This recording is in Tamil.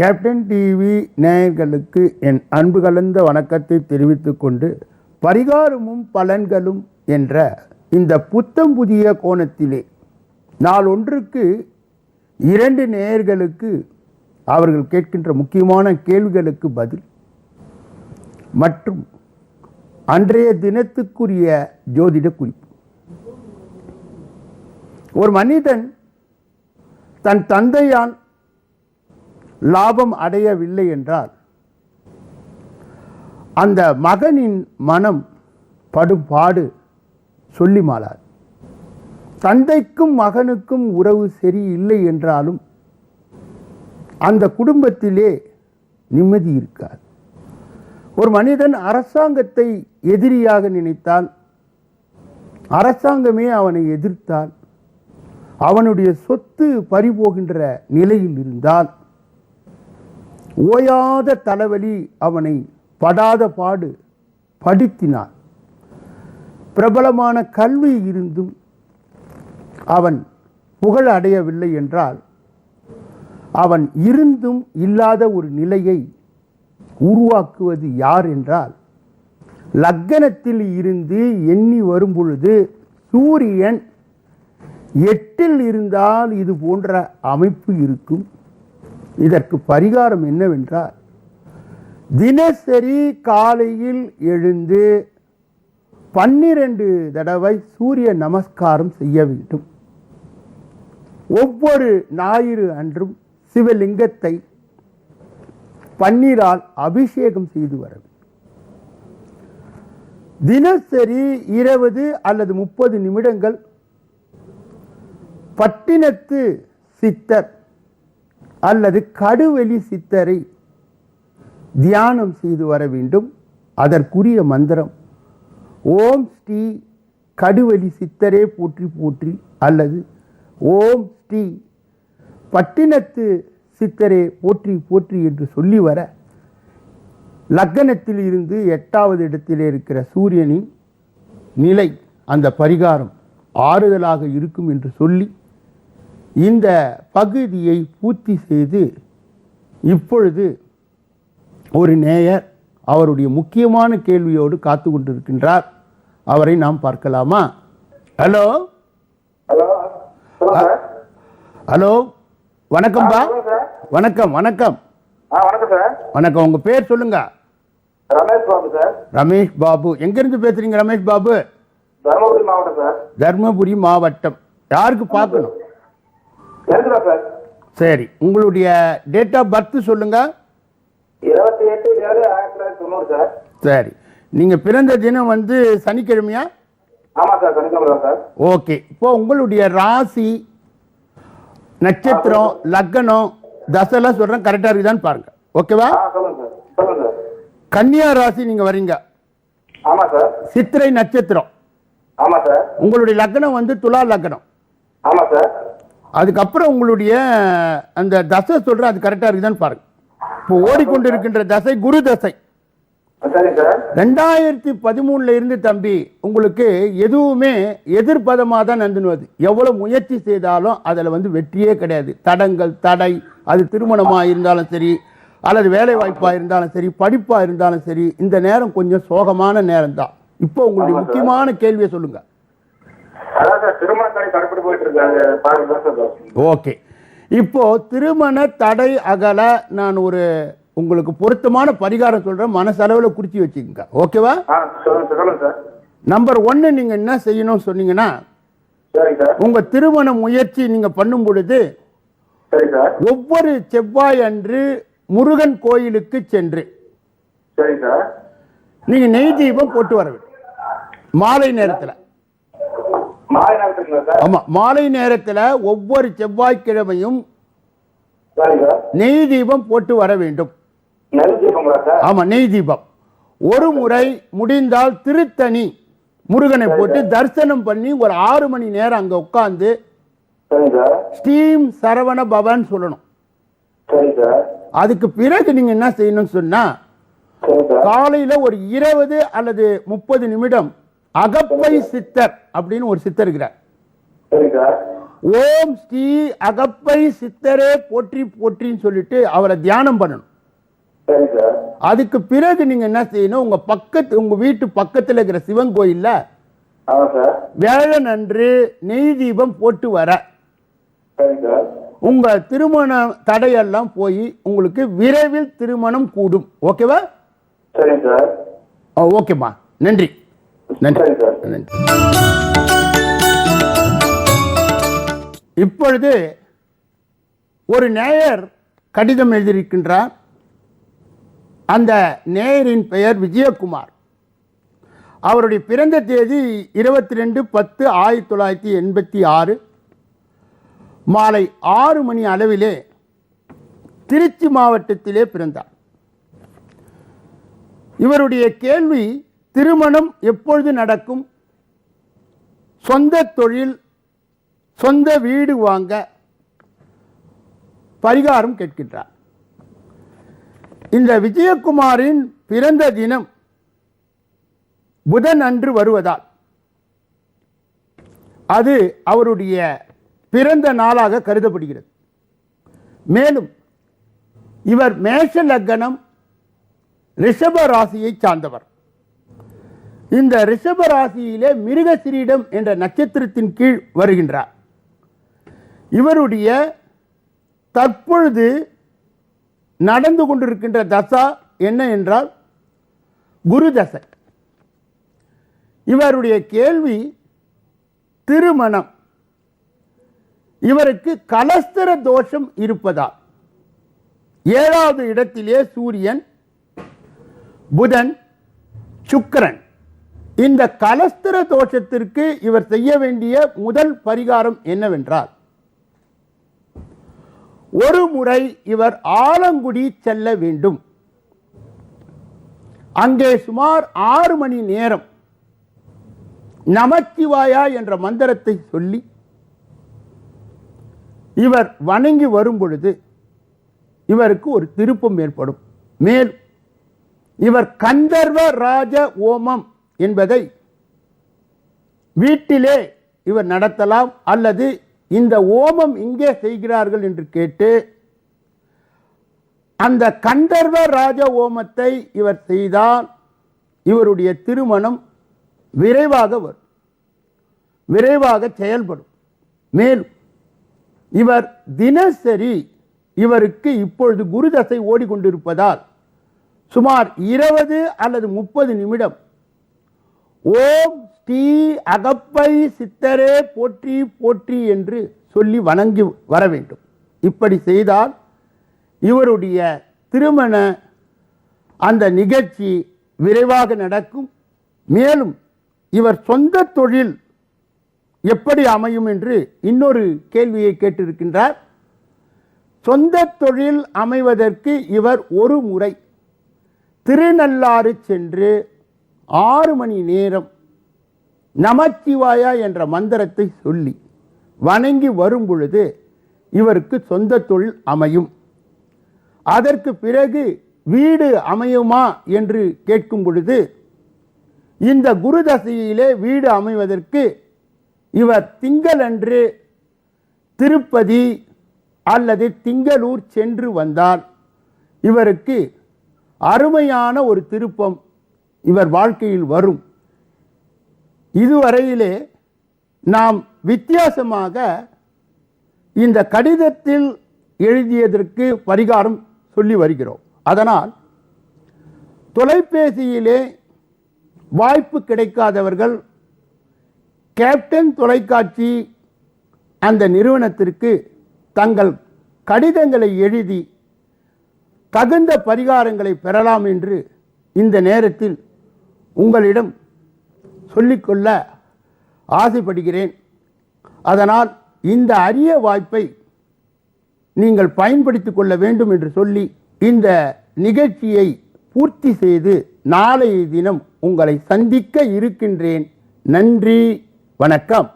கேப்டன் டிவி நேயர்களுக்கு என் அன்பு கலந்த வணக்கத்தை தெரிவித்துக் கொண்டு, பரிகாரமும் பலன்களும் என்ற இந்த புத்தம் புதிய கோணத்திலே நாள் ஒன்றுக்கு 2 நேயர்களுக்கு அவர்கள் கேட்கின்ற முக்கியமான கேள்விகளுக்கு பதில் மற்றும் அன்றைய தினத்துக்குரிய ஜோதிட குறிப்பு. ஒரு மனிதன் தன் தந்தையால் லாபம் அடையவில்லை என்றால் அந்த மகனின் மனம் படுபாடு சொல்லி மாளாது. தந்தைக்கும் மகனுக்கும் உறவு சரியில்லை என்றாலும் அந்த குடும்பத்திலே நிம்மதி இருக்காது. ஒரு மனிதன் அரசாங்கத்தை எதிரியாக நினைத்தால், அரசாங்கமே அவனை எதிர்த்தால், அவனுடைய சொத்து பறிபோகின்ற நிலையில் இருந்தால், ஓயாத தலைவலி அவனை படாத பாடு படுத்தினான், பிரபலமான கல்வி இருந்தும் அவன் புகழ் அடையவில்லை என்றால், அவன் இருந்தும் இல்லாத ஒரு நிலையை உருவாக்குவது யார் என்றால், லக்னத்தில் இருந்து எண்ணி வரும் பொழுது சூரியன் 8இல் இருந்தால் இது போன்ற அமைப்பு இருக்கும். இதற்கு பரிகாரம் என்னவென்றால், தினசரி காலையில் எழுந்து 12 தடவை சூரிய நமஸ்காரம் செய்ய வேண்டும். ஒவ்வொரு ஞாயிறு அன்றும் சிவலிங்கத்தை பன்னீரால் அபிஷேகம் செய்து வர வேண்டும். தினசரி 20 அல்லது 30 நிமிடங்கள் பட்டினத்து சித்தர் அல்லது கடுவெளி சித்தரை தியானம் செய்து வர வேண்டும். அதற்குரிய மந்திரம் ஓம் ஸ்ரீ கடுவெளி சித்தரே போற்றி போற்றி அல்லது ஓம் ஸ்ரீ பட்டினத்து சித்தரே போற்றி போற்றி என்று சொல்லி வர, லக்னத்தில் இருந்து 8வது இடத்திலே இருக்கிற சூரியனின் நிலை அந்த பரிகாரம் ஆறுதலாக இருக்கும் என்று சொல்லி இந்த பகுதியை பூர்த்தி செய்து, இப்பொழுது ஒரு நேயர் அவருடைய முக்கியமான கேள்வியோடு காத்து கொண்டிருக்கின்றார். அவரை நாம் பார்க்கலாமா? ஹலோ ஹலோ, வணக்கம்பா. வணக்கம் வணக்கம் வணக்கம். உங்க பேர் சொல்லுங்க. ரமேஷ் பாபு சார். ரமேஷ் பாபு, எங்கிருந்து பேசுறீங்க ரமேஷ் பாபு? தர்மபுரி மாவட்டம் சார். தர்மபுரி மாவட்டம். யாருக்கு பார்க்கணும்? சரி, உங்களுடைய டேட் ஆஃப் பர்த் சொல்லுங்க. 28/7/1990 சார். சரி, நீங்க பிறந்த தினம் வந்து சனிக்கிழமையா? ஆமா சார், சனிக்கிழமை சார். ஓகே, இப்போ உங்களுடைய ராசி, நட்சத்திரம், லக்னம், தசைலாம் சொல்றேன், கரெக்டா இருக்குதான்னு பாருங்க. ஓகேவா? சொல்லுங்க சார். சொல்லுங்க சார். கன்னியா ராசி நீங்க வரீங்க. ஆமா சார். சித்திரை நட்சத்திரம். ஆமா சார். உங்களுடைய லக்னம் வந்து துலா லக்னம். ஆமா சார். அதுக்கப்புறம் உங்களுடைய அந்த தசை சொல்றேன், அது கரெக்டா இருக்குதான்னு பாருங்க. இப்போ ஓடிக்கொண்டிருக்கின்ற தசை குரு தசை. 2013 இருந்து தம்பி உங்களுக்கு எதுவுமே எதிர்பதமாக தான் நந்துனுவது. எவ்வளவு முயற்சி செய்தாலும் அதில் வந்து வெற்றியே கிடையாது. தடங்கள், தடை, அது திருமணமாக இருந்தாலும் சரி, அல்லது வேலை வாய்ப்பாக இருந்தாலும் சரி, படிப்பாக இருந்தாலும் சரி, இந்த நேரம் கொஞ்சம் சோகமான நேரம் தான். இப்போ உங்களுடைய முக்கியமான கேள்வியை சொல்லுங்க. ஓகே, இப்போ திருமண தடை அகல நான் ஒரு உங்களுக்கு பொருத்தமான பரிகாரம் சொல்றேன், மனசளவில் குறிச்சி வச்சுக்கோங்க. ஓகேவா? நம்பர் 1, நீங்க என்ன செய்யணும் சொன்னீங்கன்னா, உங்க திருமண முயற்சி நீங்க பண்ணும் பொழுது ஒவ்வொரு செவ்வாய் அன்று முருகன் கோயிலுக்கு சென்று நீங்க நெய் தீபம் போட்டு வர வேண்டும். மாலை நேரத்தில். ஆமா, மாலை நேரத்தில் ஒவ்வொரு செவ்வாய்க்கிழமையும் நெய் தீபம் போட்டு வர வேண்டும். ஆமா, நெய் தீபம். ஒரு முறை முடிந்தால் திருத்தணி முருகனை போட்டு தரிசனம் பண்ணி ஒரு 6 மணி நேரம் அங்க உட்கார்ந்து ஸ்ரீம் சரவண பவன் சொல்லணும். அதுக்கு பிறகு நீங்க என்ன செய்யணும் சொன்னா, காலையில ஒரு 20 அல்லது 30 நிமிடம் அகப்பை சித்தர் அப்படின்னு ஒரு சித்தர் இருக்கிறார். ஓம் ஸ்ரீ அகப்பை சித்தரே போற்றி போற்றின்னு சொல்லிட்டு அவரை தியானம் பண்ணணும். சரி சார். அதுக்கு பிறகு நீங்க என்ன செய்யணும், உங்க வீட்டு பக்கத்தில் இருக்கிற சிவன் கோயில்ல ஆமா சார். வியாழன் அன்று நெய் தீபம் போட்டு வர சரி சார். உங்க திருமண தடையெல்லாம் போய் உங்களுக்கு விரைவில் திருமணம் கூடும். ஓகேவா? சரி சார். ஓகேம்மா, நன்றி நன்றி சரி சார். நன்றி. இப்பொழுது ஒரு நேயர் கடிதம் எழுதியிருக்கின்றார். அந்த நேயரின் பெயர் விஜயகுமார். அவருடைய பிறந்த தேதி 22/10/1986 மாலை 6 மணி அளவிலே திருச்சி மாவட்டத்திலே பிறந்தார். இவருடைய கேள்வி, திருமணம் எப்பொழுது நடக்கும், சொந்த தொழில், சொந்த வீடு வாங்க பரிகாரம் கேட்கின்றார். இந்த விஜயகுமாரின் பிறந்த தினம் புதன் அன்று வருவதால் அது அவருடைய பிறந்த நாளாக கருதப்படுகிறது. மேலும் இவர் மேஷ லக்னம், ரிஷப ராசியை சார்ந்தவர். இந்த ரிஷப ராசியிலே மிருகசிரீடம் என்ற நட்சத்திரத்தின் கீழ் வருகின்றார். இவருடைய தற்பொழுது நடந்து கொண்டிருக்கின்ற தசா என்ன என்றால் குரு தசை. இவருடைய கேள்வி திருமணம். இவருக்கு கலஸ்தர தோஷம் இருப்பதால் 7வது இடத்திலே சூரியன், புதன், சுக்கிரன். இந்த கலஸ்தர தோஷத்திற்கு இவர் செய்ய வேண்டிய முதல் பரிகாரம் என்னவென்றால், ஒரு முறை இவர் ஆலங்குடி செல்ல வேண்டும். அங்கே சுமார் 6 மணி நேரம் நமச்சிவாயா என்ற மந்திரத்தை சொல்லி இவர் வணங்கி வரும் பொழுது இவருக்கு ஒரு திருப்பம் ஏற்படும். மேல் இவர் கந்தர்வ ராஜ ஓமம் என்பதை வீட்டிலே இவர் நடத்தலாம், அல்லது இந்த ஓமம் இங்கே செய்கிறார்கள் என்று கேட்டு அந்த கந்தர்வ ராஜ ஓமத்தை இவர் செய்தால் இவருடைய திருமணம் விரைவாக வரும், விரைவாக செயல்படும். மேலும் இவர் தினசரி, இவருக்கு இப்பொழுது குரு தசை ஓடிக்கொண்டிருப்பதால் சுமார் 20 அல்லது 30 நிமிடம் ஓம் ஸ்ரீ அகப்பை சித்தரே போற்றி போற்றி என்று சொல்லி வணங்கி வர வேண்டும். இப்படி செய்தால் இவருடைய திருமண அந்த நிகழ்ச்சி விரைவாக நடக்கும். மேலும் இவர் சொந்த தொழில் எப்படி அமையும் என்று இன்னொரு கேள்வியை கேட்டிருக்கின்றார். சொந்த தொழில் அமைவதற்கு இவர் ஒரு முறை திருநள்ளாறு சென்று 6 மணி நேரம் நமச்சிவாயா என்ற மந்திரத்தை சொல்லி வணங்கி வரும் பொழுது இவருக்கு சொந்த தொழில் அமையும். அதற்கு பிறகு வீடு அமையுமா என்று கேட்கும் பொழுது, இந்த குரு தசையிலே வீடு அமைவதற்கு இவர் திங்களன்று திருப்பதி அல்லது திங்களூர் சென்று வந்தால் இவருக்கு அருமையான ஒரு திருப்பம் இவர் வாழ்க்கையில் வரும். இதுவரையிலே நாம் வித்தியாசமாக இந்த கடிதத்தில் எழுதியதற்கு பரிகாரம் சொல்லி வருகிறோம். அதனால் தொலைபேசியிலே வாய்ப்பு கிடைக்காதவர்கள் கேப்டன் தொலைக்காட்சி அந்த நிறுவனத்திற்கு தங்கள் கடிதங்களை எழுதி தகுந்த பரிகாரங்களை பெறலாம் என்று இந்த நேரத்தில் உங்களிடம் சொல்லிக்கொள்ள ஆசைப்படுகிறேன். அதனால் இந்த அரிய வாய்ப்பை நீங்கள் பயன்படுத்திக் கொள்ள வேண்டும் என்று சொல்லி இந்த நிகழ்ச்சியை பூர்த்தி செய்து நாளைய தினம் உங்களை சந்திக்க இருக்கின்றேன். நன்றி, வணக்கம்.